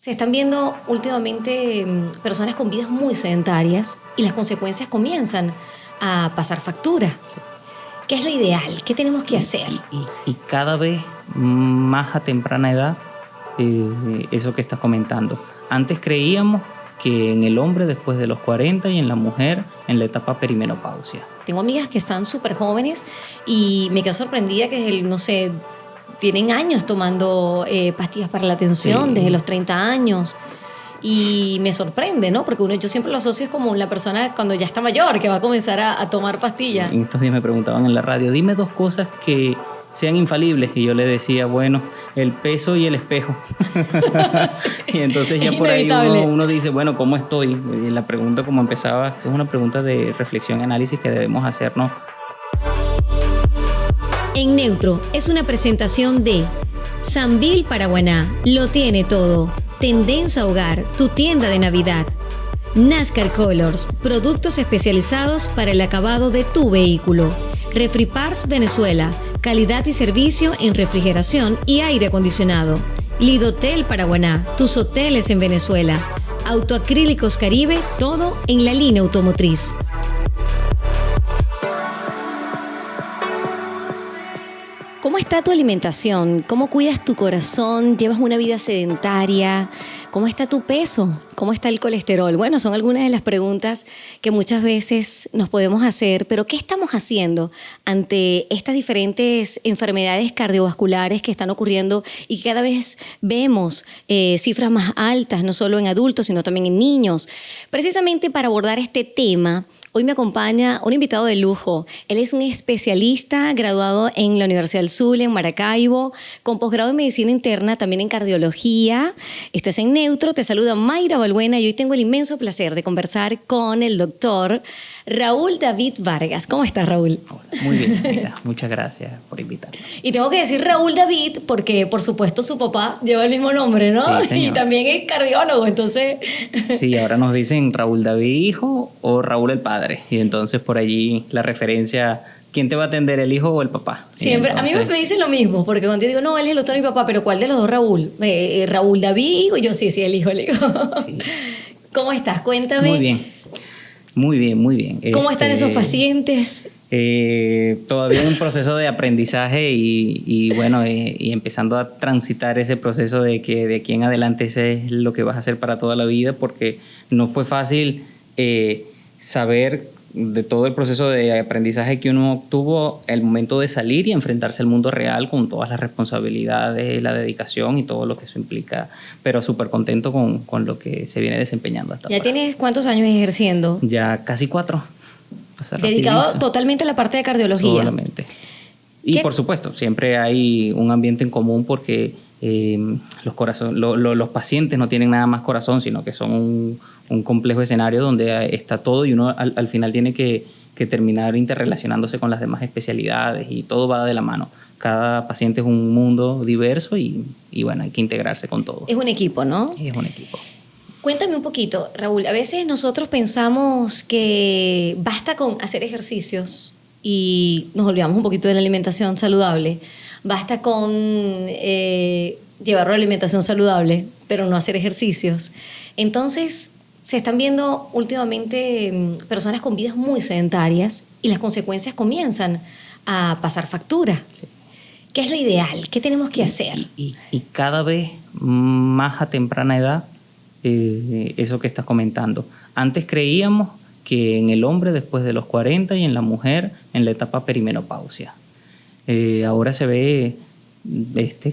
Se están viendo últimamente personas con vidas muy sedentarias y las consecuencias comienzan a pasar factura. ¿Qué es lo ideal? ¿Qué tenemos que hacer? Y cada vez más a temprana edad, eso que estás comentando. Antes creíamos que en el hombre después de los 40 y en la mujer en la etapa perimenopausia. Tengo amigas que están súper jóvenes y me quedo sorprendida que, no sé, tienen años tomando pastillas para la tensión, sí, desde los 30 años. Y me sorprende, ¿no? Porque yo siempre lo asocio es como la persona cuando ya está mayor, que va a comenzar a tomar pastillas. En estos días me preguntaban en la radio, dime 2 cosas que sean infalibles. Y yo le decía, bueno, el peso y el espejo. Sí, y entonces ya por ahí uno dice, bueno, ¿cómo estoy? Y la pregunta como empezaba, es una pregunta de reflexión y análisis que debemos hacernos. En Neutro es una presentación de Sambil Paraguaná, lo tiene todo. Tendenza Hogar, tu tienda de Navidad. NASCAR Colors, productos especializados para el acabado de tu vehículo. Refriparts Venezuela, calidad y servicio en refrigeración y aire acondicionado. Lidotel Paraguaná, tus hoteles en Venezuela. Autoacrílicos Caribe, todo en la línea automotriz. ¿Cómo está tu alimentación? ¿Cómo cuidas tu corazón? ¿Llevas una vida sedentaria? ¿Cómo está tu peso? ¿Cómo está el colesterol? Bueno, son algunas de las preguntas que muchas veces nos podemos hacer, pero ¿qué estamos haciendo ante estas diferentes enfermedades cardiovasculares que están ocurriendo y que cada vez vemos cifras más altas, no solo en adultos, sino también en niños? Precisamente para abordar este tema, hoy me acompaña un invitado de lujo. Él es un especialista graduado en la Universidad del Zulia, en Maracaibo, con posgrado en Medicina Interna, también en Cardiología. Esto es En Neutro. Te saluda Mayra Balbuena y hoy tengo el inmenso placer de conversar con el doctor Raúl David Vargas. ¿Cómo estás, Raúl? Muy bien, mira, muchas gracias por invitarme. Y tengo que decir Raúl David porque, por supuesto, su papá lleva el mismo nombre, ¿no? Sí, señor. Y también es cardiólogo, entonces... Sí, ahora nos dicen Raúl David hijo o Raúl el padre. Y entonces por allí la referencia, ¿quién te va a atender, el hijo o el papá? Siempre, entonces... a mí me dicen lo mismo, porque cuando yo digo, no, él es el doctor de mi papá, pero ¿cuál de los dos Raúl? Raúl David hijo, y yo sí, el hijo. Sí. ¿Cómo estás? Cuéntame. Muy bien. Muy bien, muy bien. ¿Cómo están esos pacientes? Todavía en un proceso de aprendizaje y bueno, y empezando a transitar ese proceso de que de aquí en adelante ese es lo que vas a hacer para toda la vida, porque no fue fácil saber de todo el proceso de aprendizaje que uno obtuvo el momento de salir y enfrentarse al mundo real con todas las responsabilidades, la dedicación y todo lo que eso implica, pero súper contento con lo que se viene desempeñando hasta ahora. ¿Ya tienes cuántos años ejerciendo? Ya casi 4. ¿Dedicado totalmente a la parte de cardiología? Solamente. Y por supuesto, siempre hay un ambiente en común porque los pacientes no tienen nada más corazón, sino que son un complejo escenario donde está todo y uno al final tiene que terminar interrelacionándose con las demás especialidades y todo va de la mano. Cada paciente es un mundo diverso y bueno, hay que integrarse con todo. Es un equipo, ¿no? Es un equipo. Cuéntame un poquito, Raúl. A veces nosotros pensamos que basta con hacer ejercicios y nos olvidamos un poquito de la alimentación saludable. Basta con llevar una alimentación saludable, pero no hacer ejercicios. Entonces, se están viendo últimamente personas con vidas muy sedentarias y las consecuencias comienzan a pasar factura. Sí. ¿Qué es lo ideal? ¿Qué tenemos que hacer? Y cada vez más a temprana edad, eso que estás comentando. Antes creíamos que en el hombre después de los 40 y en la mujer en la etapa perimenopausia. Ahora se ve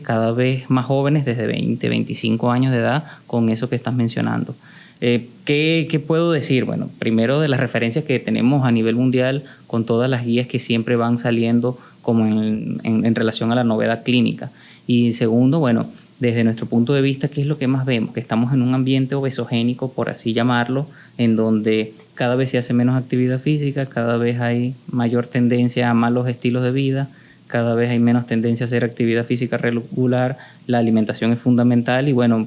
cada vez más jóvenes desde 20, 25 años de edad con eso que estás mencionando. ¿Qué puedo decir? Bueno, primero de las referencias que tenemos a nivel mundial con todas las guías que siempre van saliendo como en relación a la novedad clínica. Y segundo, bueno, desde nuestro punto de vista, ¿qué es lo que más vemos? Que estamos en un ambiente obesogénico, por así llamarlo, en donde cada vez se hace menos actividad física, cada vez hay mayor tendencia a malos estilos de vida, cada vez hay menos tendencia a hacer actividad física regular, la alimentación es fundamental y bueno,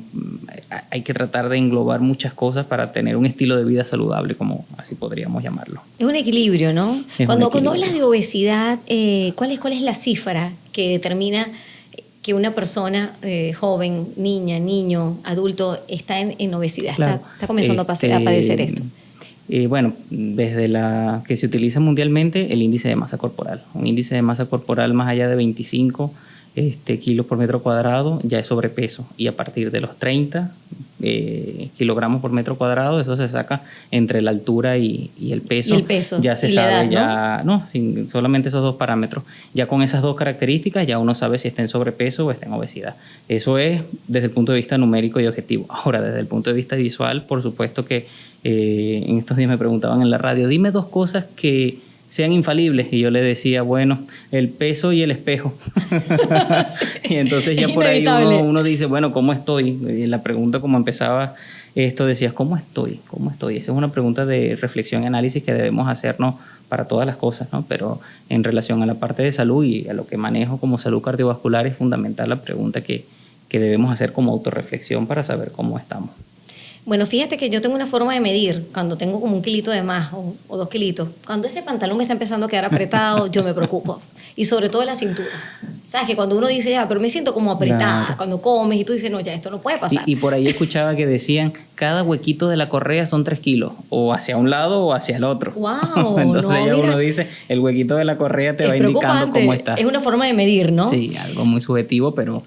hay que tratar de englobar muchas cosas para tener un estilo de vida saludable, como así podríamos llamarlo. Es un equilibrio, ¿no? Cuando hablas de obesidad, ¿cuál es la cifra que determina que una persona joven, niña, niño, adulto, está en obesidad, Claro. está comenzando a padecer esto? Bueno, desde la que se utiliza mundialmente el índice de masa corporal. Un índice de masa corporal más allá de 25 kilos por metro cuadrado ya es sobrepeso, y a partir de los 30 kilogramos por metro cuadrado, eso se saca entre la altura y el peso. Y el peso. Ya se y la sabe, edad, ¿no? Solamente esos dos parámetros. Ya con esas dos características ya uno sabe si está en sobrepeso o está en obesidad. Eso es desde el punto de vista numérico y objetivo. Ahora, desde el punto de vista visual, por supuesto que en estos días me preguntaban en la radio, dime dos cosas que sean infalibles, y yo le decía, bueno, el peso y el espejo. Sí. Y entonces ya por ahí uno dice, bueno, ¿cómo estoy? Y la pregunta, como empezaba esto, decías, ¿cómo estoy? ¿Cómo estoy? Esa es una pregunta de reflexión y análisis que debemos hacernos para todas las cosas, ¿no? Pero en relación a la parte de salud y a lo que manejo como salud cardiovascular, es fundamental la pregunta que debemos hacer como autorreflexión para saber cómo estamos. Bueno, fíjate que yo tengo una forma de medir cuando tengo como 1 kilito de más o 2 kilitos. Cuando ese pantalón me está empezando a quedar apretado, yo me preocupo. Y sobre todo la cintura. ¿Sabes? Que cuando uno dice, ya, pero me siento como apretada, claro, cuando comes y tú dices, no, ya, esto no puede pasar. Y por ahí escuchaba que decían, cada huequito de la correa son 3 kilos, o hacia un lado o hacia el otro. ¡Wow! Entonces ya uno dice, el huequito de la correa te va indicando cómo está. Es una forma de medir, ¿no? Sí, algo muy subjetivo, pero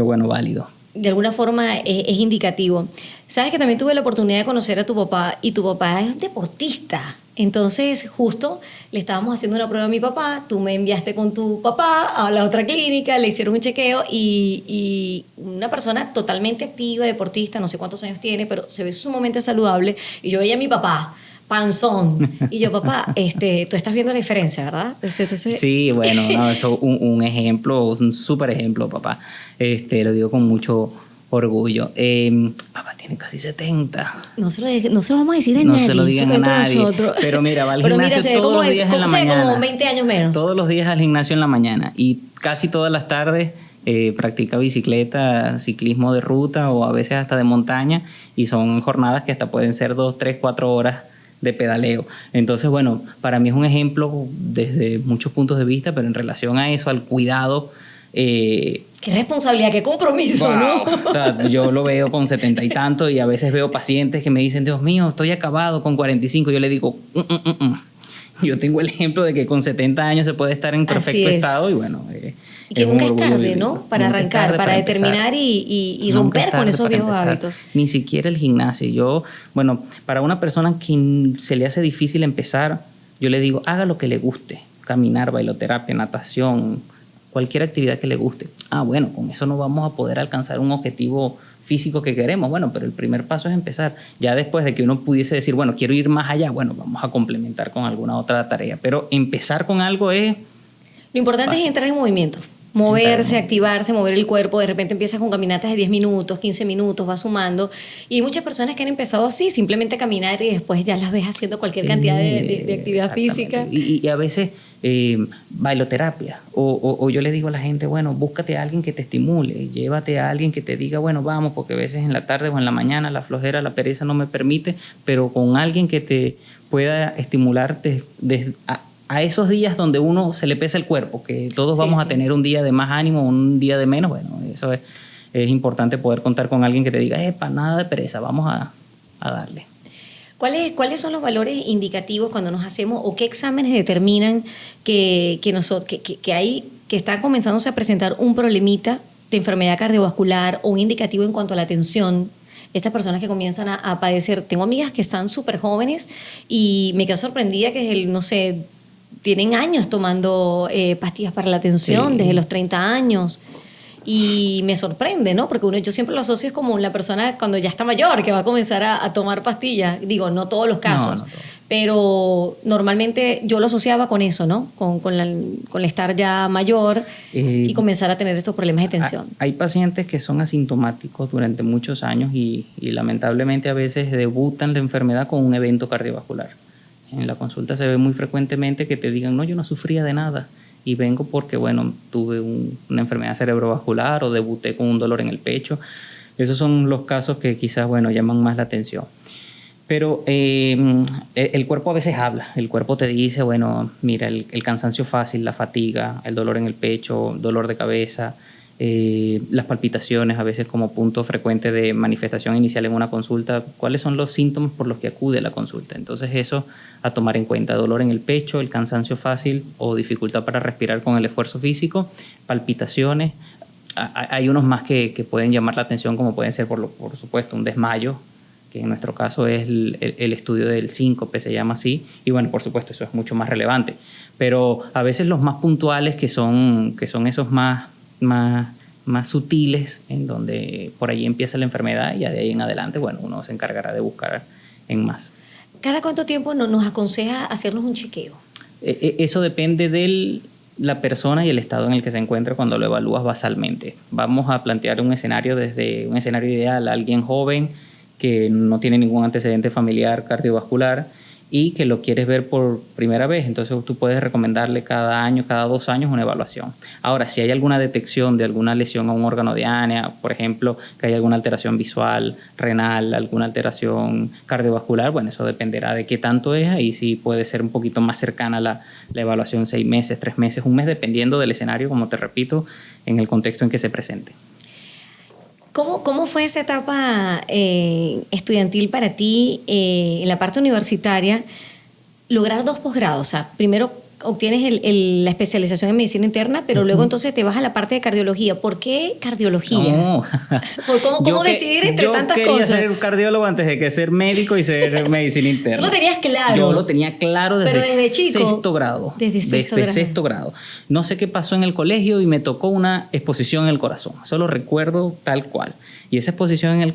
bueno, válido. De alguna forma es indicativo. Sabes que también tuve la oportunidad de conocer a tu papá, y tu papá es deportista. Entonces, justo le estábamos haciendo una prueba a mi papá, tú me enviaste con tu papá a la otra clínica, le hicieron un chequeo y una persona totalmente activa, deportista, no sé cuántos años tiene, pero se ve sumamente saludable. Y yo veía a mi papá, panzón. Y yo, papá, tú estás viendo la diferencia, ¿verdad? Entonces... Sí, bueno, no, eso un ejemplo, un súper ejemplo, papá. Lo digo con mucho orgullo. Papá tiene casi 70. No se lo vamos a decir a nadie. No se lo digan a nadie. Pero mira, va al gimnasio todos los días en la mañana. Como 20 años menos. Todos los días al gimnasio en la mañana. Y casi todas las tardes practica bicicleta, ciclismo de ruta o a veces hasta de montaña. Y son jornadas que hasta pueden ser 2, 3, 4 horas de pedaleo. Entonces, bueno, para mí es un ejemplo desde muchos puntos de vista, pero en relación a eso, al cuidado... qué responsabilidad, qué compromiso, wow, ¿no? O sea, yo lo veo con 70 y tanto, y a veces veo pacientes que me dicen, Dios mío, estoy acabado con 45. Yo le digo, Yo tengo el ejemplo de que con 70 años se puede estar en perfecto estado, y bueno... y que nunca es tarde, ¿no? Para arrancar, para determinar y romper con esos viejos hábitos. Ni siquiera el gimnasio. Bueno, para una persona que se le hace difícil empezar, yo le digo, haga lo que le guste. Caminar, bailoterapia, natación, cualquier actividad que le guste. Bueno, con eso no vamos a poder alcanzar un objetivo físico que queremos. Bueno, pero el primer paso es empezar. Ya después de que uno pudiese decir, bueno, quiero ir más allá, bueno, vamos a complementar con alguna otra tarea. Pero empezar con algo es... Lo importante es entrar en movimiento. Moverse, activarse, mover el cuerpo. De repente empiezas con caminatas de 10 minutos, 15 minutos, vas sumando. Y hay muchas personas que han empezado así, simplemente a caminar, y después ya las ves haciendo cualquier cantidad de actividad física. Y a veces bailoterapia. O yo le digo a la gente, bueno, búscate a alguien que te estimule, llévate a alguien que te diga, bueno, vamos, porque a veces en la tarde o en la mañana la flojera, la pereza no me permite, pero con alguien que te pueda estimular a esos días donde uno se le pesa el cuerpo, que todos vamos a tener un día de más ánimo, un día de menos. Bueno, eso es importante, poder contar con alguien que te diga, para nada de pereza, vamos a darle. ¿Cuáles son los valores indicativos cuando nos hacemos, o qué exámenes determinan que está comenzándose a presentar un problemita de enfermedad cardiovascular o un indicativo en cuanto a la tensión? Estas personas que comienzan a padecer. Tengo amigas que están súper jóvenes y me quedo sorprendida que, no sé, tienen años tomando pastillas para la tensión, desde los 30 años. Y me sorprende, ¿no? Porque yo siempre lo asocio, es como la persona cuando ya está mayor, que va a comenzar a tomar pastillas. Digo, no todos los casos, no pero normalmente yo lo asociaba con eso, ¿no? Con estar ya mayor y comenzar a tener estos problemas de tensión. Hay pacientes que son asintomáticos durante muchos años y lamentablemente a veces debutan la enfermedad con un evento cardiovascular. En la consulta se ve muy frecuentemente que te digan, no, yo no sufría de nada y vengo porque, bueno, tuve una enfermedad cerebrovascular o debuté con un dolor en el pecho. Esos son los casos que quizás, bueno, llaman más la atención. Pero el cuerpo a veces habla. El cuerpo te dice, bueno, mira, el cansancio fácil, la fatiga, el dolor en el pecho, dolor de cabeza, las palpitaciones a veces como punto frecuente de manifestación inicial en una consulta, cuáles son los síntomas por los que acude a la consulta. Entonces eso a tomar en cuenta: dolor en el pecho, el cansancio fácil o dificultad para respirar con el esfuerzo físico, palpitaciones. Hay unos más que pueden llamar la atención, como pueden ser por supuesto un desmayo, que en nuestro caso es el estudio del síncope, se llama así, y bueno, por supuesto eso es mucho más relevante. Pero a veces los más puntuales, que son esos más sutiles, en donde por ahí empieza la enfermedad y ya de ahí en adelante, bueno, uno se encargará de buscar en más. ¿Cada cuánto tiempo nos aconseja hacernos un chequeo? Eso depende de la persona y el estado en el que se encuentra cuando lo evalúas basalmente. Vamos a plantear un escenario desde un escenario ideal: alguien joven que no tiene ningún antecedente familiar cardiovascular y que lo quieres ver por primera vez. Entonces tú puedes recomendarle cada año, cada 2 años una evaluación. Ahora, si hay alguna detección de alguna lesión a un órgano de ANEA, por ejemplo, que hay alguna alteración visual, renal, alguna alteración cardiovascular, bueno, eso dependerá de qué tanto es. Ahí sí puede ser un poquito más cercana la evaluación, 6 meses, 3 meses, 1 mes, dependiendo del escenario, como te repito, en el contexto en que se presente. ¿Cómo fue esa etapa estudiantil para ti en la parte universitaria? Lograr 2 posgrados, o sea, primero obtienes la especialización en medicina interna, pero luego entonces te vas a la parte de cardiología. ¿Por qué cardiología? No. ¿Cómo decidir entre tantas cosas? Yo quería ser cardiólogo antes de que ser médico y ser medicina interna. ¿Tú lo tenías claro? Yo lo tenía claro desde chico, sexto grado. Desde sexto grado. No sé qué pasó en el colegio y me tocó una exposición en el corazón. Eso lo recuerdo tal cual. Y esa exposición del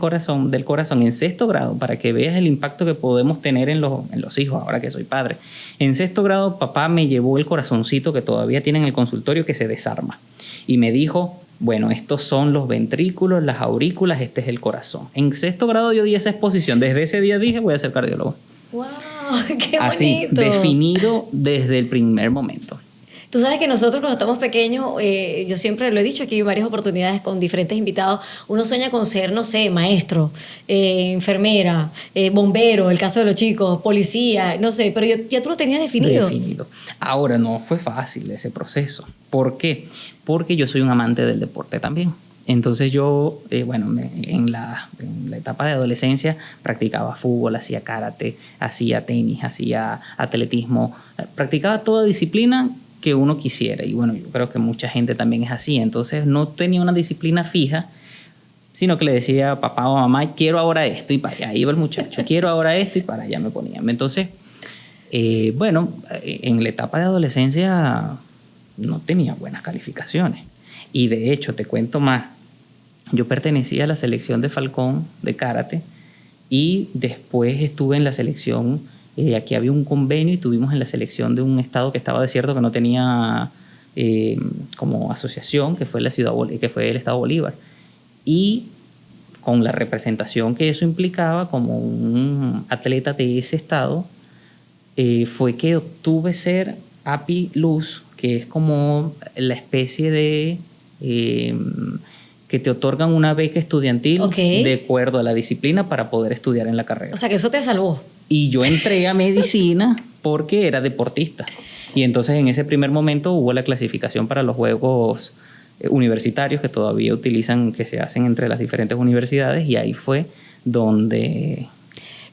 corazón en sexto grado, para que veas el impacto que podemos tener en los hijos, ahora que soy padre. En sexto grado, papá me llevó el corazoncito que todavía tiene en el consultorio, que se desarma. Y me dijo: bueno, estos son los ventrículos, las aurículas, este es el corazón. En sexto grado yo di esa exposición. Desde ese día dije: voy a ser cardiólogo. ¡Wow! ¡Qué bonito! Así, definido desde el primer momento. Tú sabes que nosotros cuando estamos pequeños, yo siempre lo he dicho aquí en varias oportunidades con diferentes invitados, uno sueña con ser, no sé, maestro, enfermera, bombero, el caso de los chicos, policía, no sé, pero ya tú lo tenías definido. Definido. Ahora, no fue fácil ese proceso. ¿Por qué? Porque yo soy un amante del deporte también. Entonces yo, en la etapa de adolescencia practicaba fútbol, hacía karate, hacía tenis, hacía atletismo, practicaba toda disciplina que uno quisiera. Y bueno, yo creo que mucha gente también es así. Entonces no tenía una disciplina fija, sino que le decía a papá o a mamá: quiero ahora esto, y para allá iba el muchacho. Quiero ahora esto, y para allá me ponían. Entonces, en la etapa de adolescencia no tenía buenas calificaciones. Y de hecho, te cuento más, yo pertenecía a la selección de Falcón de karate y después estuve en la selección. Aquí había un convenio y estuvimos en la selección de un estado que estaba desierto, que no tenía como asociación, que fue el estado Bolívar. Y con la representación que eso implicaba como un atleta de ese estado, fue que obtuve ser API Luz, que es como la especie de que te otorgan una beca estudiantil de acuerdo a la disciplina para poder estudiar en la carrera. O sea, que eso te salvó. Y yo entré a medicina porque era deportista. Y entonces en ese primer momento hubo la clasificación para los juegos universitarios que todavía utilizan, que se hacen entre las diferentes universidades, y ahí fue donde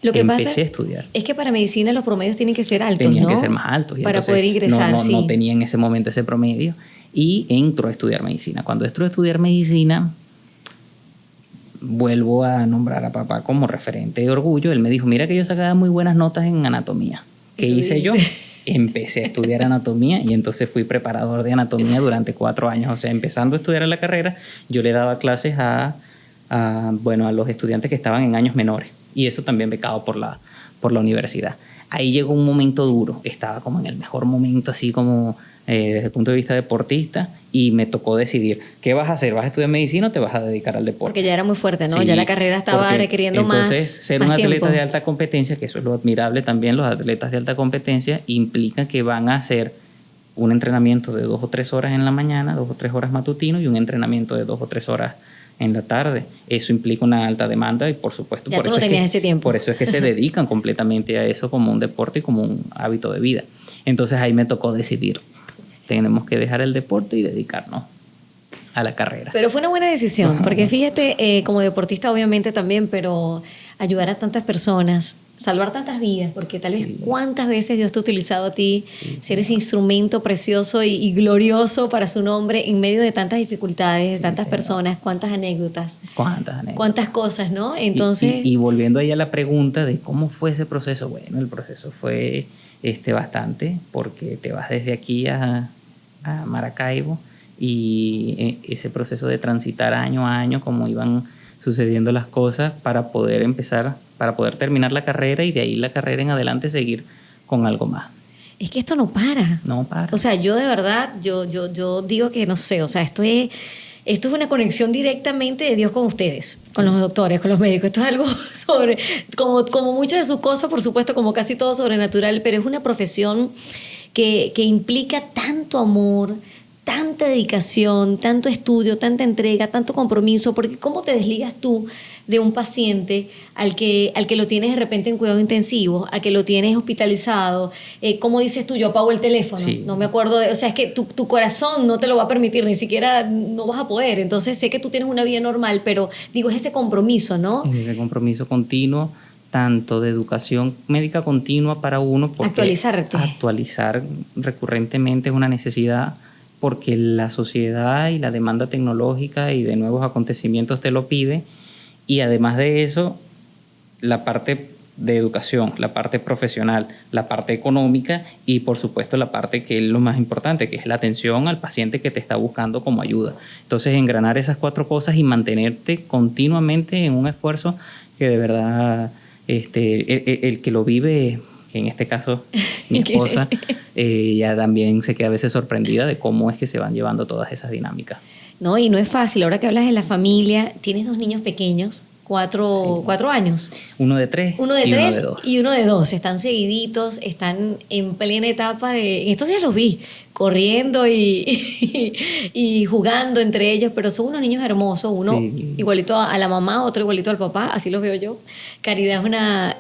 empecé a estudiar. Es que para medicina los promedios tienen que ser altos, Tenían que ser más altos. Y para poder ingresar, no tenía en ese momento ese promedio y entro a estudiar medicina. Cuando entro a estudiar medicina, vuelvo a nombrar a papá como referente de orgullo. Él me dijo: mira que yo sacaba muy buenas notas en anatomía. ¿Qué hice yo? Empecé a estudiar anatomía y entonces fui preparador de anatomía durante 4 años. O sea, empezando a estudiar en la carrera, yo le daba clases a los estudiantes que estaban en años menores, y eso también becado por la universidad. Ahí llegó un momento duro. Estaba como en el mejor momento, así como desde el punto de vista deportista, y me tocó decidir: ¿qué vas a hacer? ¿Vas a estudiar medicina o te vas a dedicar al deporte? Porque ya era muy fuerte, ¿no? Sí, ya la carrera estaba requiriendo entonces, más ser un atleta tiempo. de alta competencia, que eso es lo admirable también, los atletas de alta competencia, implica que van a hacer un entrenamiento de 2 o 3 horas en la mañana, 2 o 3 horas matutino, y un entrenamiento de 2 o 3 horas en la tarde. Eso implica una alta demanda y, por supuesto, ya tú no tenías ese tiempo. Por eso es que se dedican completamente a eso como un deporte y como un hábito de vida. Entonces ahí me tocó decidir: tenemos que dejar el deporte y dedicarnos a la carrera. Pero fue una buena decisión, porque fíjate, como deportista obviamente también, pero ayudar a tantas personas, salvar tantas vidas, porque tal vez cuántas veces Dios te ha utilizado a ti, ser ese instrumento precioso y glorioso para su nombre en medio de tantas dificultades, de tantas personas, cuántas anécdotas. Cuántas cosas, ¿no? Entonces... Y volviendo ahí a la pregunta de cómo fue ese proceso, bueno, el proceso fue bastante, porque te vas desde aquí a Maracaibo y ese proceso de transitar año a año, cómo iban sucediendo las cosas para poder terminar la carrera y de ahí la carrera en adelante seguir con algo más. Es que esto no para. No para. O sea, yo de verdad, yo digo que no sé, o sea, esto es una conexión directamente de Dios con ustedes, con los doctores, con los médicos. Esto es algo sobre, como muchas de sus cosas, por supuesto, como casi todo sobrenatural, pero es una profesión que implica tanto amor, tanta dedicación, tanto estudio, tanta entrega, tanto compromiso, porque ¿cómo te desligas tú de un paciente al que lo tienes de repente en cuidado intensivo, a que lo tienes hospitalizado? ¿Cómo dices tú? Yo apago el teléfono, sí. No me acuerdo o sea, es que tu corazón no te lo va a permitir, ni siquiera no vas a poder. Entonces sé que tú tienes una vida normal, pero digo, es ese compromiso, ¿no? Es ese compromiso continuo, tanto de educación médica continua para uno, porque actualizar recurrentemente es una necesidad, porque la sociedad y la demanda tecnológica y de nuevos acontecimientos te lo pide, y además de eso, la parte de educación, la parte profesional, la parte económica y por supuesto la parte que es lo más importante, que es la atención al paciente que te está buscando como ayuda. Entonces, engranar esas 4 cosas y mantenerte continuamente en un esfuerzo que de verdad el que lo vive, que en este caso mi esposa, ya también se queda a veces sorprendida de cómo es que se van llevando todas esas dinámicas. No, y no es fácil. Ahora que hablas de la familia, tienes 2 niños pequeños, 4 años. Uno de 3 y uno de 2. Y uno de 2. Están seguiditos, están en plena etapa de... Estos días los vi corriendo y jugando entre ellos, pero son unos niños hermosos, uno igualito a la mamá, otro igualito al papá, así los veo yo. Caridad es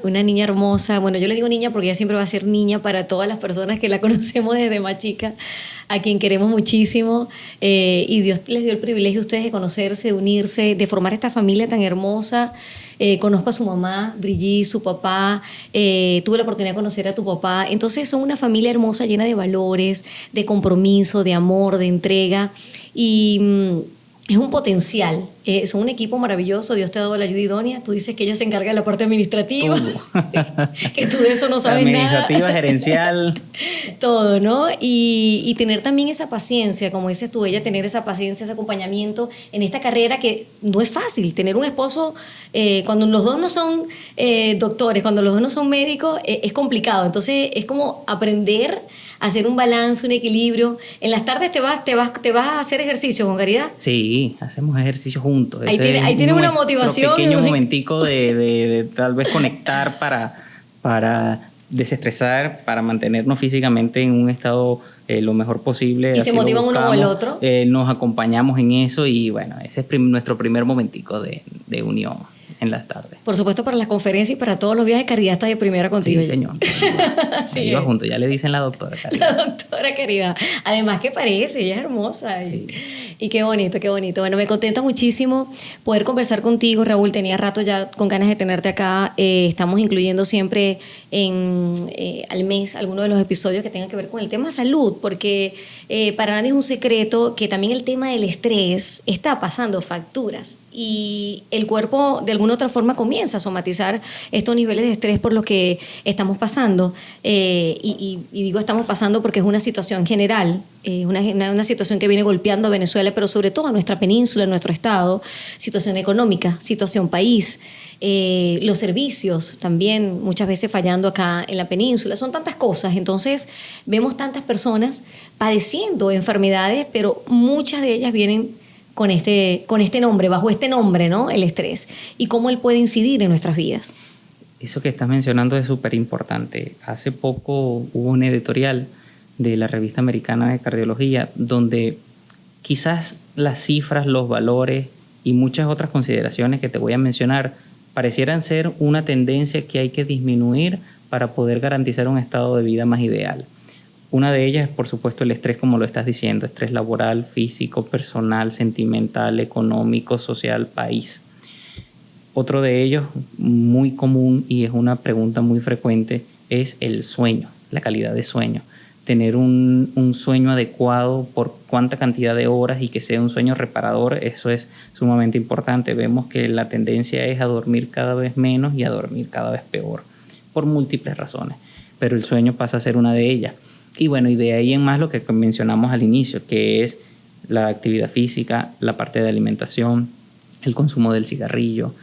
una niña hermosa. Bueno, yo le digo niña porque ella siempre va a ser niña para todas las personas que la conocemos desde más chica, a quien queremos muchísimo, y Dios les dio el privilegio a ustedes de conocerse, de unirse, de formar esta familia tan hermosa. Conozco a su mamá, Brigitte, su papá, tuve la oportunidad de conocer a tu papá. Entonces son una familia hermosa, llena de valores, de compromiso, de amor, de entrega, y es un potencial. Son un equipo maravilloso. Dios te ha dado la ayuda idónea. Tú dices que ella se encarga de la parte administrativa, que tú de eso no sabes nada. Administrativa, gerencial. Todo, ¿no? Y tener también esa paciencia, como dices tú, ella tener esa paciencia, ese acompañamiento en esta carrera que no es fácil. Tener un esposo, cuando los dos no son doctores, cuando los dos no son médicos, es complicado. Entonces es como aprender hacer un balance, un equilibrio. En las tardes te vas a hacer ejercicio con Caridad. Sí, hacemos ejercicio juntos. Ahí tienes una motivación. Un pequeño momentico de tal vez conectar para desestresar, para mantenernos físicamente en un estado lo mejor posible. Y se motivan uno con el otro. Nos acompañamos en eso y bueno, ese es nuestro primer momentico de unión en las tardes. Por supuesto, para las conferencias y para todos los viajes, Caridad está de primera contigo. Sí, señor. Sí, iba junto, ya le dicen la doctora Caridad. La doctora Caridad. Además que parece, ella es hermosa. Sí. Y qué bonito, qué bonito. Bueno, me contenta muchísimo poder conversar contigo, Raúl. Tenía rato ya con ganas de tenerte acá. Estamos incluyendo siempre al mes algunos de los episodios que tengan que ver con el tema salud, porque para nadie es un secreto que también el tema del estrés está pasando facturas. Y el cuerpo de alguna otra forma comienza a somatizar estos niveles de estrés por los que estamos pasando. Y digo estamos pasando porque es una situación general, una situación que viene golpeando a Venezuela, pero sobre todo a nuestra península, a nuestro estado, situación económica, situación país, los servicios también muchas veces fallando acá en la península. Son tantas cosas, entonces vemos tantas personas padeciendo enfermedades, pero muchas de ellas vienen con este nombre, bajo este nombre, ¿no? El estrés. Y cómo él puede incidir en nuestras vidas. Eso que estás mencionando es súper importante. Hace poco hubo un editorial de la Revista Americana de Cardiología donde quizás las cifras, los valores y muchas otras consideraciones que te voy a mencionar parecieran ser una tendencia que hay que disminuir para poder garantizar un estado de vida más ideal. Una de ellas es, por supuesto, el estrés, como lo estás diciendo, estrés laboral, físico, personal, sentimental, económico, social, país. Otro de ellos, muy común y es una pregunta muy frecuente, es el sueño, la calidad de sueño. Tener un sueño adecuado por cuánta cantidad de horas y que sea un sueño reparador, eso es sumamente importante. Vemos que la tendencia es a dormir cada vez menos y a dormir cada vez peor, por múltiples razones, pero el sueño pasa a ser una de ellas. Y bueno, y de ahí en más lo que mencionamos al inicio, que es la actividad física, la parte de alimentación, el consumo del cigarrillo,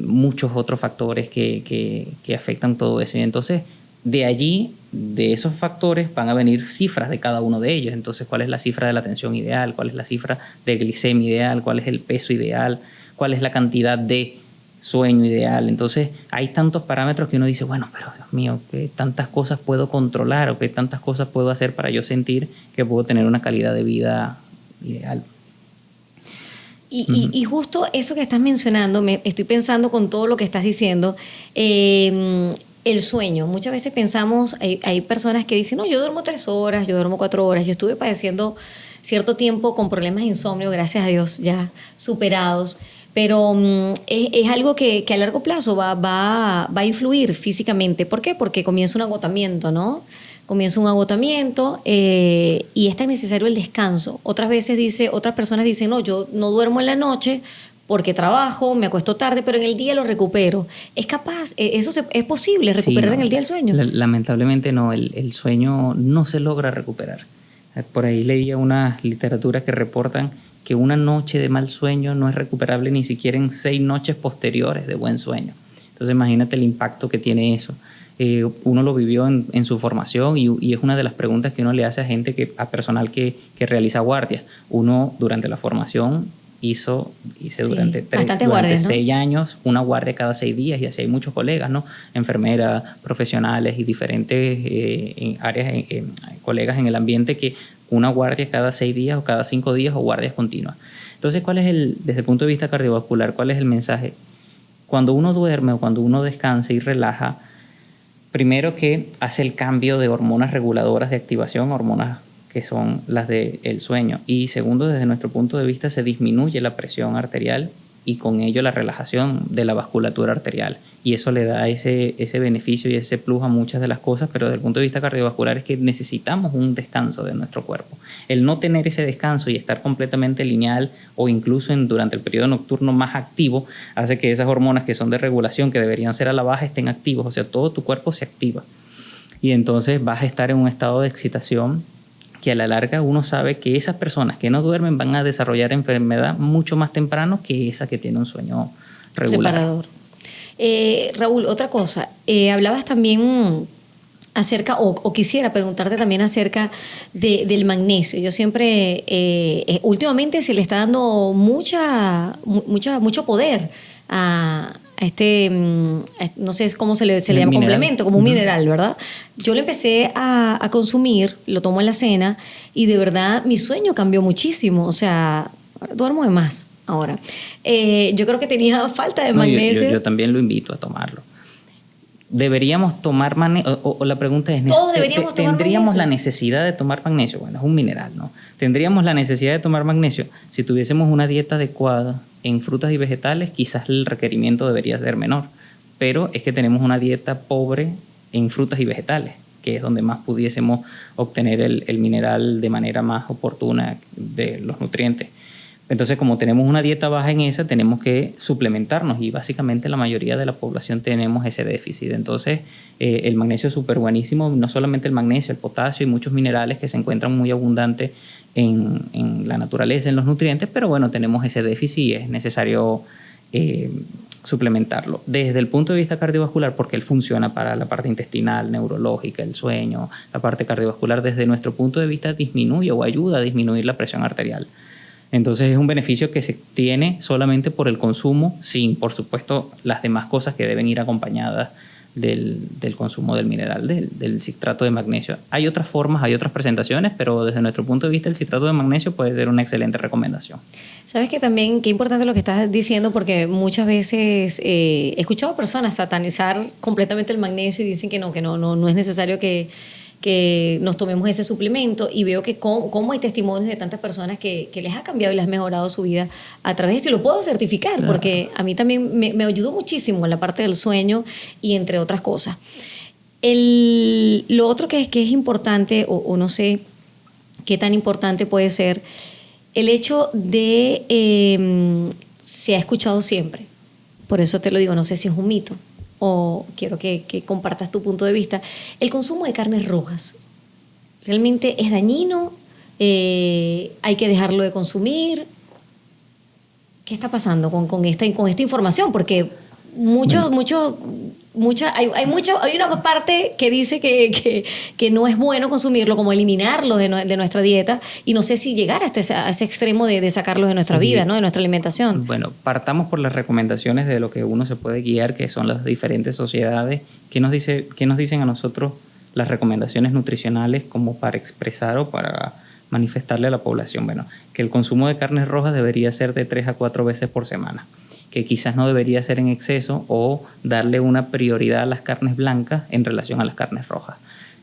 muchos otros factores que afectan todo eso. Y entonces, de allí, de esos factores, van a venir cifras de cada uno de ellos. Entonces, ¿cuál es la cifra de la tensión ideal? ¿Cuál es la cifra de glicemia ideal? ¿Cuál es el peso ideal? ¿Cuál es la cantidad de sueño ideal? Entonces hay tantos parámetros que uno dice, bueno, pero Dios mío, ¿qué tantas cosas puedo controlar o qué tantas cosas puedo hacer para yo sentir que puedo tener una calidad de vida ideal? Y justo eso que estás mencionando, me estoy pensando con todo lo que estás diciendo, el sueño. Muchas veces pensamos, hay personas que dicen, no, yo duermo 3 horas, yo duermo 4 horas. Yo estuve padeciendo cierto tiempo con problemas de insomnio, gracias a Dios, ya superados. Pero es algo que a largo plazo va a influir físicamente. ¿Por qué? Porque comienza un agotamiento, ¿no? Comienza un agotamiento y es tan necesario el descanso. Otras personas dicen, no, yo no duermo en la noche porque trabajo, me acuesto tarde, pero en el día lo recupero. ¿Es capaz? ¿Es posible recuperar Sí, no, en el día el sueño? Lamentablemente no, el sueño no se logra recuperar. Por ahí leía unas literaturas que reportan que una noche de mal sueño no es recuperable ni siquiera en 6 noches posteriores de buen sueño. Entonces imagínate el impacto que tiene eso. Uno lo vivió en su formación y es una de las preguntas que uno le hace a personal que realiza guardias. Uno durante la formación hice durante 6 años una guardia cada 6 días y así hay muchos colegas, ¿no? Enfermeras, profesionales y diferentes áreas, colegas en el ambiente que una guardia cada 6 días o cada 5 días o guardias continuas. Entonces, desde el punto de vista cardiovascular, cuál es el mensaje? Cuando uno duerme o cuando uno descansa y relaja, primero que hace el cambio de hormonas reguladoras de activación, hormonas que son las del sueño. Y segundo, desde nuestro punto de vista, se disminuye la presión arterial y con ello la relajación de la vasculatura arterial. Y eso le da ese beneficio y ese plus a muchas de las cosas, pero desde el punto de vista cardiovascular es que necesitamos un descanso de nuestro cuerpo. El no tener ese descanso y estar completamente lineal o incluso durante el periodo nocturno más activo hace que esas hormonas que son de regulación, que deberían ser a la baja, estén activos. O sea, todo tu cuerpo se activa. Y entonces vas a estar en un estado de excitación que a la larga uno sabe que esas personas que no duermen van a desarrollar enfermedad mucho más temprano que esa que tiene un sueño regular. Reparador. Raúl, otra cosa, hablabas también acerca, o quisiera preguntarte también acerca del magnesio. Yo siempre, últimamente se le está dando mucho poder a no sé cómo se le llama, complemento, como un mineral, ¿verdad? Yo lo empecé a consumir, lo tomo en la cena y de verdad mi sueño cambió muchísimo. O sea, duermo de más ahora. Yo creo que tenía falta de magnesio. Yo también lo invito a tomarlo. ¿Deberíamos tomar magnesio? O la pregunta es, ¿todos deberíamos tomar ¿tendríamos magnesio? la necesidad de tomar magnesio? Bueno, es un mineral, ¿no? ¿Tendríamos la necesidad de tomar magnesio? Si tuviésemos una dieta adecuada en frutas y vegetales, quizás el requerimiento debería ser menor. Pero es que tenemos una dieta pobre en frutas y vegetales, que es donde más pudiésemos obtener el mineral de manera más oportuna de los nutrientes. Entonces, como tenemos una dieta baja en esa, tenemos que suplementarnos y básicamente la mayoría de la población tenemos ese déficit. Entonces, el magnesio es súper buenísimo, no solamente el magnesio, el potasio y muchos minerales que se encuentran muy abundantes en la naturaleza, en los nutrientes, pero bueno, tenemos ese déficit y es necesario suplementarlo. Desde el punto de vista cardiovascular, porque él funciona para la parte intestinal, neurológica, el sueño, la parte cardiovascular, desde nuestro punto de vista disminuye o ayuda a disminuir la presión arterial. Entonces es un beneficio que se tiene solamente por el consumo, sin, por supuesto, las demás cosas que deben ir acompañadas del consumo del mineral, del citrato de magnesio. Hay otras formas, hay otras presentaciones, pero desde nuestro punto de vista el citrato de magnesio puede ser una excelente recomendación. Sabes que también, qué importante lo que estás diciendo, porque muchas veces he escuchado personas satanizar completamente el magnesio y dicen que no es necesario que que nos tomemos ese suplemento, y veo que cómo hay testimonios de tantas personas que les ha cambiado y les ha mejorado su vida a través de esto, y lo puedo certificar, Claro. porque a mí también me ayudó muchísimo en la parte del sueño y entre otras cosas. Lo otro que es importante, o no sé qué tan importante puede ser, el hecho de, se ha escuchado siempre, por eso te lo digo, no sé si es un mito, o quiero que compartas tu punto de vista, el consumo de carnes rojas. ¿Realmente es dañino? ¿Hay que dejarlo de consumir? ¿Qué está pasando con esta información? Porque hay una parte que dice que no es bueno consumirlo, como eliminarlo de nuestra dieta, y no sé si llegar a ese extremo de sacarlos de nuestra vida, ¿no? De nuestra alimentación. Bueno, partamos por las recomendaciones de lo que uno se puede guiar, que son las diferentes sociedades. ¿Qué nos dicen a nosotros las recomendaciones nutricionales como para expresar o para manifestarle a la población? Bueno, que el consumo de carnes rojas debería ser de 3 a 4 veces por semana, que quizás no debería ser en exceso, o darle una prioridad a las carnes blancas en relación a las carnes rojas.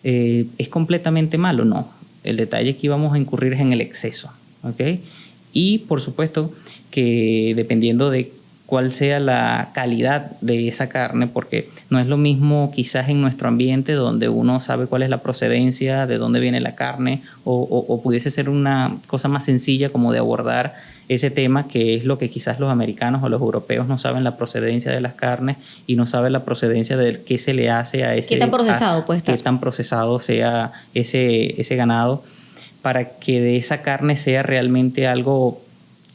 ¿Es completamente malo? No. El detalle es que íbamos a incurrir en el exceso, ¿ok? Y por supuesto que dependiendo de cuál sea la calidad de esa carne, porque no es lo mismo quizás en nuestro ambiente donde uno sabe cuál es la procedencia, de dónde viene la carne, o pudiese ser una cosa más sencilla como de abordar ese tema, que es lo que quizás los americanos o los europeos no saben, la procedencia de las carnes, y no saben la procedencia de qué se le hace a ese... ¿Qué tan procesado puede estar? Qué tan procesado sea ese ganado, para que de esa carne sea realmente algo,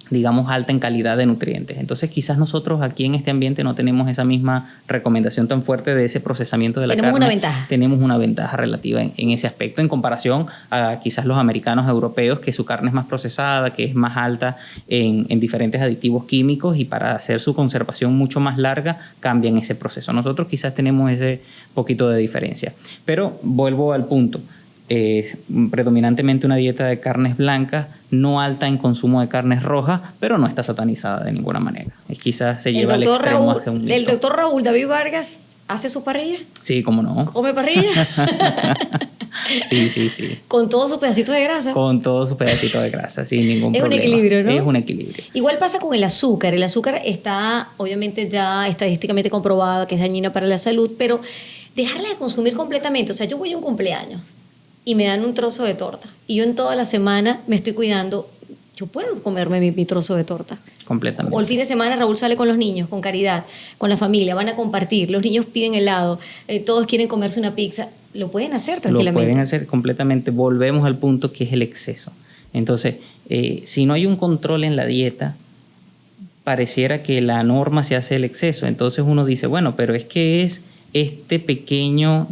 digamos, alta en calidad de nutrientes. Entonces quizás nosotros aquí en este ambiente no tenemos esa misma recomendación tan fuerte de ese procesamiento de la carne. Tenemos una ventaja. Tenemos una ventaja relativa en ese aspecto, en comparación a quizás los americanos, europeos, que su carne es más procesada, que es más alta en diferentes aditivos químicos, y para hacer su conservación mucho más larga cambian ese proceso. Nosotros quizás tenemos ese poquito de diferencia. Pero vuelvo al punto. Predominantemente una dieta de carnes blancas, no alta en consumo de carnes rojas, pero no está satanizada de ninguna manera. Quizás se lleva al extremo hacia un mito. ¿El doctor Raúl David Vargas hace su parrilla? Sí, cómo no. ¿Come parrilla? Sí. ¿Con todos sus pedacitos de grasa? Con todo su pedacito de grasa, sin ningún problema. Es un equilibrio, ¿no? Es un equilibrio. Igual pasa con el azúcar. El azúcar está obviamente ya estadísticamente comprobado que es dañina para la salud, pero dejarla de consumir completamente. O sea, yo voy a un cumpleaños y me dan un trozo de torta, y yo en toda la semana me estoy cuidando, yo puedo comerme mi trozo de torta. Completamente. O el fin de semana Raúl sale con los niños, con Caridad, con la familia, van a compartir, los niños piden helado, todos quieren comerse una pizza, lo pueden hacer tranquilamente. Lo pueden hacer completamente. Volvemos al punto que es el exceso. Entonces, si no hay un control en la dieta, pareciera que la norma se hace el exceso. Entonces uno dice, bueno, pero es que es este pequeño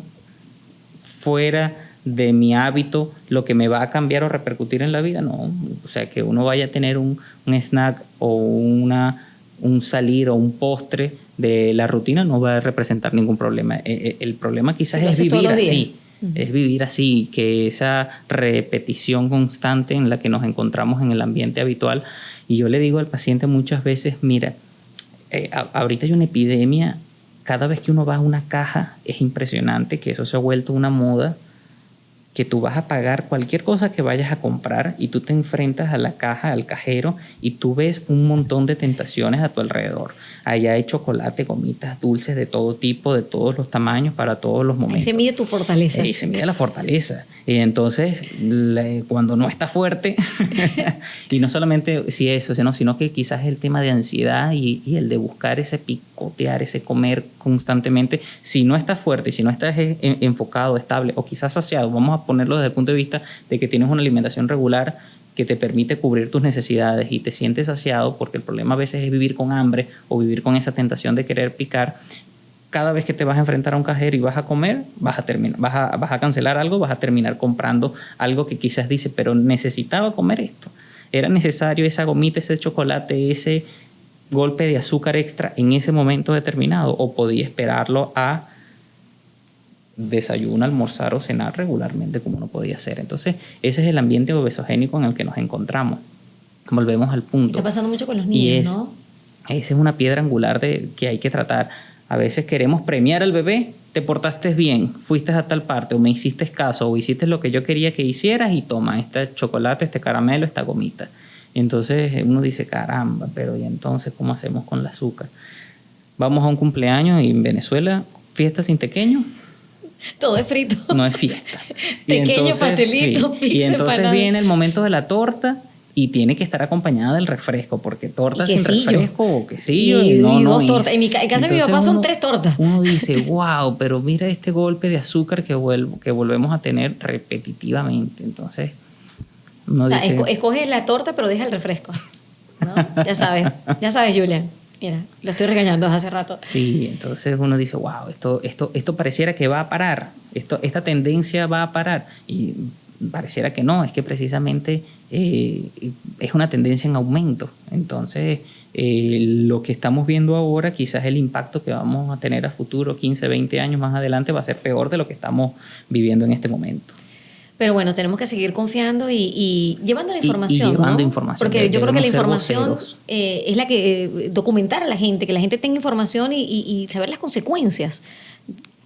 fuera de mi hábito lo que me va a cambiar o repercutir en la vida. No, o sea, que uno vaya a tener un snack o un salir o un postre de la rutina no va a representar ningún problema. El problema quizás es vivir así. Es vivir así, que esa repetición constante en la que nos encontramos en el ambiente habitual. Y yo le digo al paciente muchas veces, mira, ahorita hay una epidemia, cada vez que uno va a una caja es impresionante, que eso se ha vuelto una moda, que tú vas a pagar cualquier cosa que vayas a comprar y tú te enfrentas a la caja, al cajero, y tú ves un montón de tentaciones a tu alrededor. Allá hay chocolate, gomitas, dulces de todo tipo, de todos los tamaños, para todos los momentos. Ahí se mide tu fortaleza. Ahí se mide la fortaleza. Y entonces, cuando no está fuerte, y no solamente si eso, sino que quizás el tema de ansiedad y el de buscar ese picotear, ese comer constantemente, si no estás fuerte y si no estás enfocado, estable o quizás saciado, vamos a ponerlo desde el punto de vista de que tienes una alimentación regular que te permite cubrir tus necesidades y te sientes saciado, porque el problema a veces es vivir con hambre o vivir con esa tentación de querer picar. Cada vez que te vas a enfrentar a un cajero y vas a comer, vas a cancelar algo, vas a terminar comprando algo que quizás dice, pero necesitaba comer esto. Era necesario esa gomita, ese chocolate, ese golpe de azúcar extra en ese momento determinado, o podía esperarlo a desayunar, almorzar o cenar regularmente como no podía hacer. Entonces, ese es el ambiente obesogénico en el que nos encontramos. Volvemos al punto. Está pasando mucho con los niños, ¿no? Esa es una piedra angular que hay que tratar. A veces queremos premiar al bebé te portaste bien, fuiste a tal parte, o me hiciste caso, o hiciste lo que yo quería que hicieras, y toma, este chocolate, este caramelo, esta gomita. Y entonces uno dice, caramba, pero ¿y entonces cómo hacemos con el azúcar? Vamos a un cumpleaños y en Venezuela, fiesta sin tequeño. Todo es frito. No es fiesta. Pequeño pastelito, sí. pizza, Y entonces empanada. viene el momento de la torta y tiene que estar acompañada del refresco, porque torta sin refresco o quesillo y no dos es. tortas. En casa de mi papá son 3 tortas. Uno dice, wow, pero mira este golpe de azúcar que volvemos a tener repetitivamente. Entonces, uno dice... escoges la torta, pero deja el refresco, ¿no? Ya sabes, Julia. Mira, lo estoy regañando hace rato. Sí, entonces uno dice, wow, esto pareciera que va a parar, esta tendencia va a parar. Y pareciera que no, es que precisamente es una tendencia en aumento. Entonces, lo que estamos viendo ahora, quizás el impacto que vamos a tener a futuro, 15, 20 años más adelante, va a ser peor de lo que estamos viviendo en este momento. Pero bueno, tenemos que seguir confiando y llevando la información. Y llevando ¿no? información. Porque yo creo que la información voceros. Es la que documentar a la gente, que la gente tenga información y saber las consecuencias.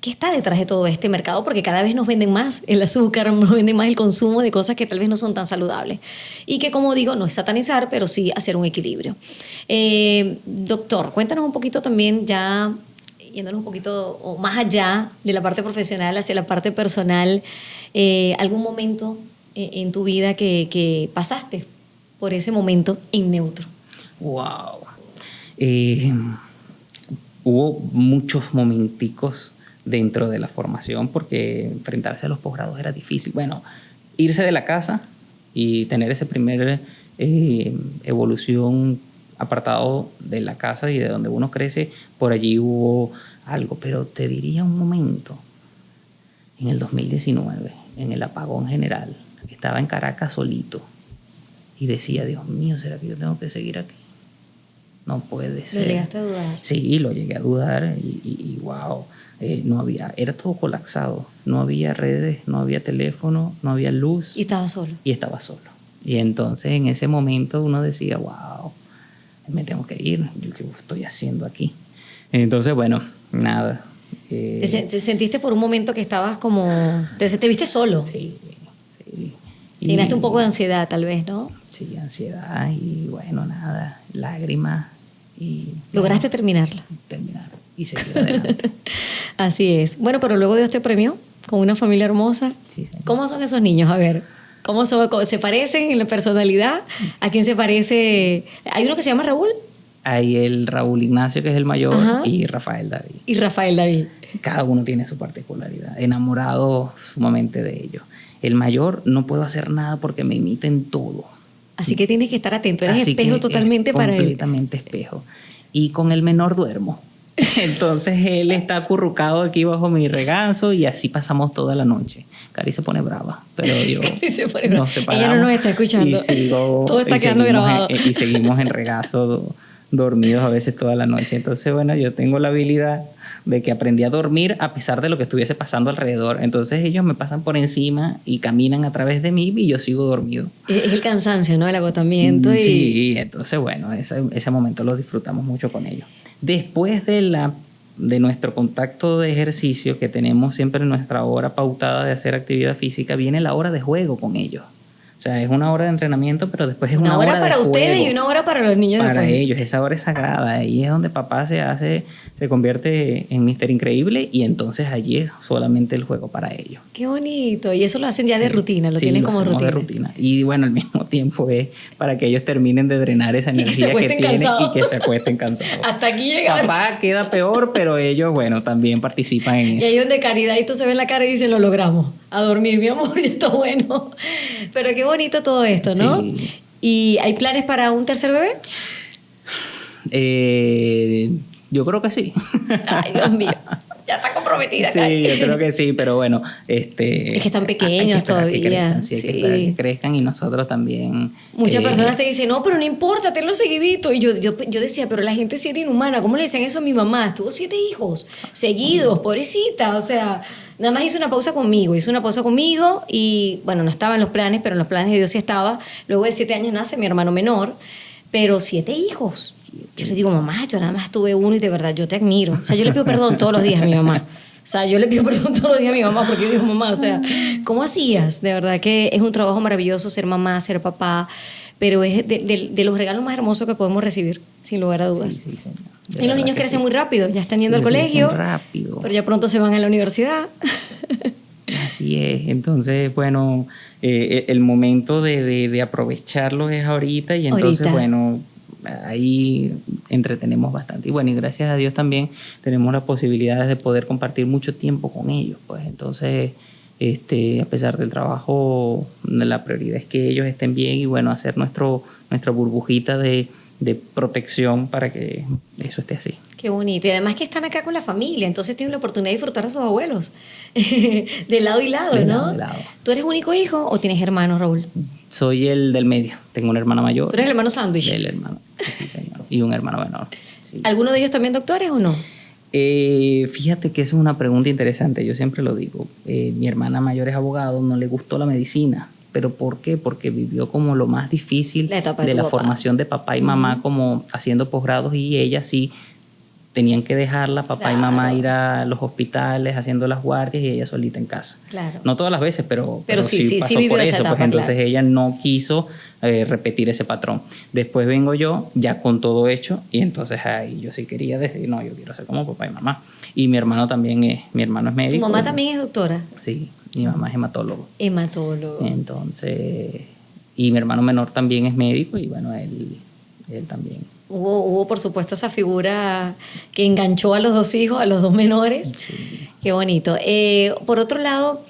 ¿Qué está detrás de todo este mercado? Porque cada vez nos venden más el azúcar, nos venden más el consumo de cosas que tal vez no son tan saludables. Y que, como digo, no es satanizar, pero sí hacer un equilibrio. Doctor, cuéntanos un poquito también, ya yéndonos un poquito o más allá de la parte profesional hacia la parte personal, algún momento en tu vida que pasaste por ese momento en neutro. Wow. Hubo muchos momenticos dentro de la formación porque enfrentarse a los posgrados era difícil. Bueno, irse de la casa y tener ese primer evolución apartado de la casa y de donde uno crece, por allí hubo algo. Pero te diría un momento, en el 2019, en el apagón general, estaba en Caracas solito y decía, Dios mío, ¿será que yo tengo que seguir aquí? No puede ser. ¿Lo llegaste a dudar? Sí, lo llegué a dudar y wow, no había, era todo colapsado, no había redes, no había teléfono, no había luz. Y estaba solo. Y estaba solo. Y entonces en ese momento uno decía, wow, me tengo que ir, ¿qué estoy haciendo aquí? Entonces, bueno, nada. ¿Te sentiste por un momento que estabas como... ¿Te viste solo? Sí. Tienes un poco de ansiedad, tal vez, ¿no? Sí, ansiedad y bueno, nada, lágrimas y... ¿Lograste terminarlo? Terminar y seguir adelante. Así es. Bueno, pero luego Dios te premió con una familia hermosa. Sí, señor. ¿Cómo son esos niños? A ver, ¿cómo se parecen en la personalidad? ¿A quién se parece? ¿Hay uno que se llama Raúl? Hay el Raúl Ignacio, que es el mayor, Ajá. y Rafael David. Y Rafael David. Cada uno tiene su particularidad. Enamorado sumamente de ellos. El mayor no puedo hacer nada porque me imita en todo. Así que tienes que estar atento. Eres Así espejo que totalmente es para él. completamente espejo. Y con el menor duermo. Entonces él está acurrucado aquí bajo mi regazo y así pasamos toda la noche. Cari se pone brava, pero yo nos separamos. Ella no nos está escuchando. Todo está quedando grabado. Y seguimos en regazo, dormidos a veces toda la noche. Entonces, bueno, yo tengo la habilidad de que aprendí a dormir a pesar de lo que estuviese pasando alrededor. Entonces ellos me pasan por encima y caminan a través de mí y yo sigo dormido. Es el cansancio, ¿no? El agotamiento. Sí, entonces bueno, ese momento lo disfrutamos mucho con ellos. Después de nuestro contacto de ejercicio, que tenemos siempre nuestra hora pautada de hacer actividad física, viene la hora de juego con ellos. O sea, es una hora de entrenamiento, pero después es una hora para de ustedes juego. Y una hora para los niños. Para después. ellos, esa hora es sagrada. Ahí es donde papá se convierte en Mr. Increíble y entonces allí es solamente el juego para ellos. Qué bonito. Y eso lo hacen ya de rutina, lo Sí, tienen lo como hacemos rutina. de rutina. Y bueno, al mismo tiempo es para que ellos terminen de drenar esa Y que energía se acuesten tienen cansados. y que se acuesten cansados. Hasta aquí llegaron. Papá queda peor, pero ellos, bueno, también participan en Y eso. ahí donde Caridadito se ve en la cara y dicen, lo logramos. A dormir, mi amor, y esto es bueno. Pero qué bonito todo esto, ¿no? Sí. ¿Y hay planes para un tercer bebé? Yo creo que sí. Ay, Dios mío. Ya está comprometida, Sí, Cari. yo creo que sí, pero bueno, Es que están pequeños hay que esperar todavía. que crezcan, sí, hay Sí. que esperar que crezcan y nosotros también. Muchas personas te dicen, no, pero no importa, tenlo seguidito. Y yo decía, pero la gente sí era inhumana. ¿Cómo le decían eso a mi mamá? Tuvo 7 hijos seguidos, pobrecita. O sea, nada más hizo una pausa conmigo y, bueno, no estaba en los planes, pero en los planes de Dios sí estaba. Luego de 7 años nace mi hermano menor, pero 7 hijos. Yo le digo, mamá, yo nada más tuve uno y de verdad yo te admiro. O sea, yo le pido perdón todos los días a mi mamá. sea, yo le pido perdón todos los días a mi mamá porque yo digo, mamá, o sea, ¿cómo hacías? De verdad que es un trabajo maravilloso ser mamá, ser papá, pero es de los regalos más hermosos que podemos recibir, sin lugar a dudas. Sí, señor. Y los niños crecen muy rápido, ya están yendo al colegio, rápido. pero ya pronto se van a la universidad. Así es. Entonces, bueno, el momento de aprovecharlos es ahorita y entonces, bueno, ahí entretenemos bastante. Y bueno, y gracias a Dios también tenemos las posibilidades de poder compartir mucho tiempo con ellos. Pues entonces, a pesar del trabajo, la prioridad es que ellos estén bien y bueno, hacer nuestra burbujita de protección para que eso esté así. Qué bonito. Y además que están acá con la familia, entonces tienen la oportunidad de disfrutar a sus abuelos. De lado y lado, ¿no? De lado. ¿Tú eres único hijo o tienes hermanos, Raúl? Soy el del medio. Tengo una hermana mayor. ¿Tú eres el hermano sándwich? El hermano, sí, señor. Y un hermano menor. Sí. ¿Alguno de ellos también doctores o no? Fíjate que eso es una pregunta interesante. Yo siempre lo digo. Mi hermana mayor es abogado, no le gustó la medicina. ¿Pero por qué? Porque vivió como lo más difícil de la formación de papá y mamá, como haciendo posgrados, y ella sí tenían que dejarla, papá y mamá, ir a los hospitales haciendo las guardias y ella solita en casa. Claro. No todas las veces, pero sí pasó vivió por esa eso. etapa, Pues entonces claro. ella no quiso repetir ese patrón. Después vengo yo ya con todo hecho y entonces ahí yo sí quería decir, no, yo quiero ser como papá y mamá. Y mi hermano también mi hermano es médico. ¿Tu mamá también es doctora? Sí, mi mamá es hematólogo. Hematólogo. Entonces, y mi hermano menor también es médico y bueno, él también. Hubo, por supuesto, esa figura que enganchó a los dos hijos, a los dos menores. Sí. Qué bonito. Por otro lado,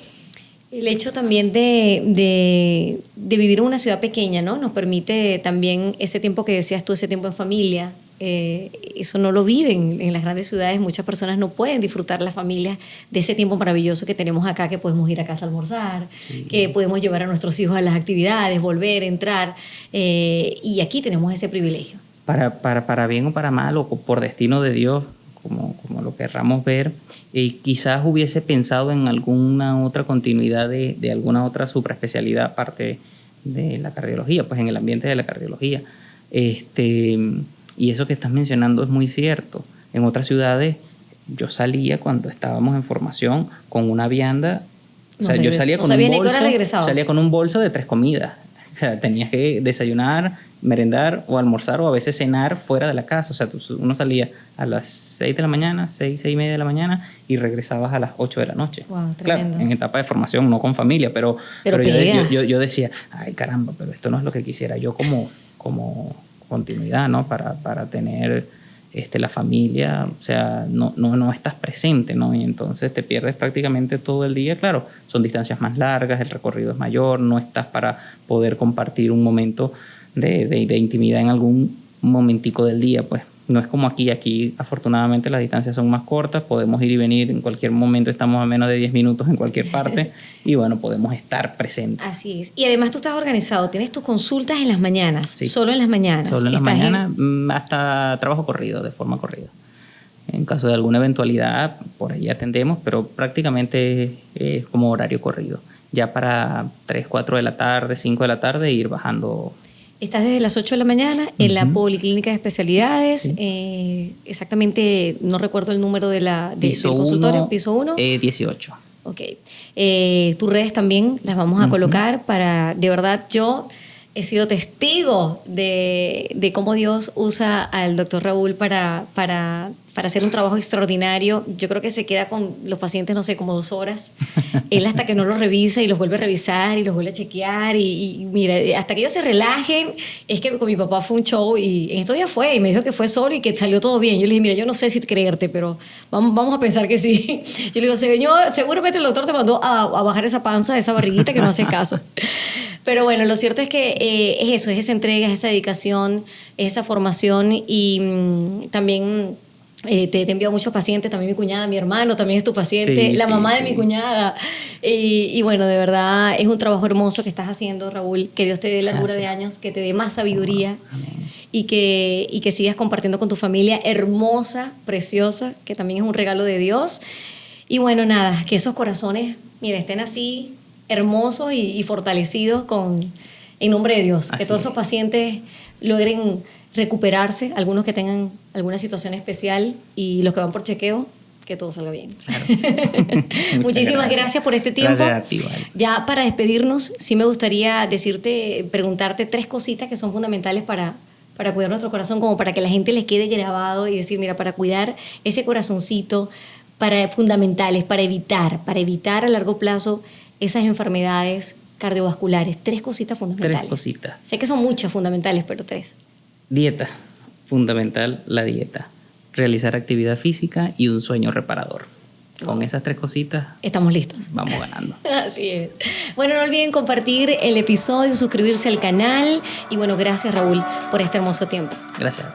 el hecho también de vivir en una ciudad pequeña, ¿no? Nos permite también ese tiempo que decías tú, ese tiempo en familia. Eso no lo viven en las grandes ciudades. Muchas personas no pueden disfrutar las familias de ese tiempo maravilloso que tenemos acá, que podemos ir a casa a almorzar, que podemos llevar a nuestros hijos a las actividades, volver, entrar. Y aquí tenemos ese privilegio. Para bien o para mal, o por destino de Dios, como lo querramos ver, quizás hubiese pensado en alguna otra continuidad de alguna otra supraespecialidad aparte de la cardiología, pues en el ambiente de la cardiología. Y eso que estás mencionando es muy cierto. En otras ciudades yo salía cuando estábamos en formación con una vianda, o sea, yo salía con un bolso de 3 comidas. O sea, tenías que desayunar, merendar o almorzar o a veces cenar fuera de la casa. O sea, uno salía a las 6 de la mañana, 6:30 de la mañana y regresabas a las 8 de la noche. Wow, claro, en etapa de formación, no con familia, pero yo decía, ay caramba, pero esto no es lo que quisiera yo como continuidad, ¿no? Para tener la familia, o sea, no estás presente, ¿no? Y entonces te pierdes prácticamente todo el día. Claro, son distancias más largas, el recorrido es mayor, no estás para poder compartir un momento de intimidad en algún momentico del día, pues. No es como aquí afortunadamente las distancias son más cortas, podemos ir y venir en cualquier momento, estamos a menos de 10 minutos en cualquier parte y bueno, podemos estar presentes. Así es. Y además tú estás organizado, tienes tus consultas en las mañanas, sí. Solo en las mañanas. Solo en las mañanas, hasta trabajo corrido, de forma corrida. En caso de alguna eventualidad, por ahí atendemos, pero prácticamente es como horario corrido. Ya para 3, 4 de la tarde, 5 de la tarde, ir bajando. Estás desde las 8 de la mañana en la Policlínica de Especialidades. Sí. Exactamente, no recuerdo el número del consultorio. Piso 1. 18. Ok. Tus redes también las vamos a colocar para, de verdad, yo he sido testigo de cómo Dios usa al doctor Raúl para hacer un trabajo extraordinario. Yo creo que se queda con los pacientes, no sé, como 2 horas. Él hasta que no los revisa y los vuelve a revisar y los vuelve a chequear. Y mira, hasta que ellos se relajen. Es que con mi papá fue un show y en estos días fue y me dijo que fue solo y que salió todo bien. Yo le dije, mira, yo no sé si creerte, pero vamos a pensar que sí. Yo le digo, señor, seguramente el doctor te mandó a bajar esa panza, esa barriguita que no hace caso. Pero bueno, lo cierto es que es eso, es esa entrega, es esa dedicación, es esa formación y también te envío a muchos pacientes, también mi cuñada, mi hermano también es tu paciente, la mamá de mi cuñada. Y bueno, de verdad es un trabajo hermoso que estás haciendo, Raúl, que Dios te dé largura de años, que te dé más sabiduría y que sigas compartiendo con tu familia hermosa, preciosa, que también es un regalo de Dios. Y bueno, nada, que esos corazones, mira, estén así hermosos y fortalecidos en nombre de Dios. Así que todos esos pacientes logren recuperarse, algunos que tengan alguna situación especial y los que van por chequeo, que todo salga bien. Claro. Muchísimas gracias por este tiempo. Gracias a ti, vale. Ya para despedirnos, sí me gustaría preguntarte 3 cositas que son fundamentales para cuidar nuestro corazón, como para que la gente les quede grabado y decir, mira, para cuidar ese corazoncito, fundamentales, para evitar a largo plazo esas enfermedades cardiovasculares. 3 cositas fundamentales. 3 cositas. Sé que son muchas fundamentales, pero 3. Dieta. Fundamental la dieta. Realizar actividad física y un sueño reparador. Con esas 3 cositas estamos listos. Vamos ganando. Así es. Bueno, no olviden compartir el episodio, suscribirse al canal y bueno, gracias Raúl por este hermoso tiempo. Gracias.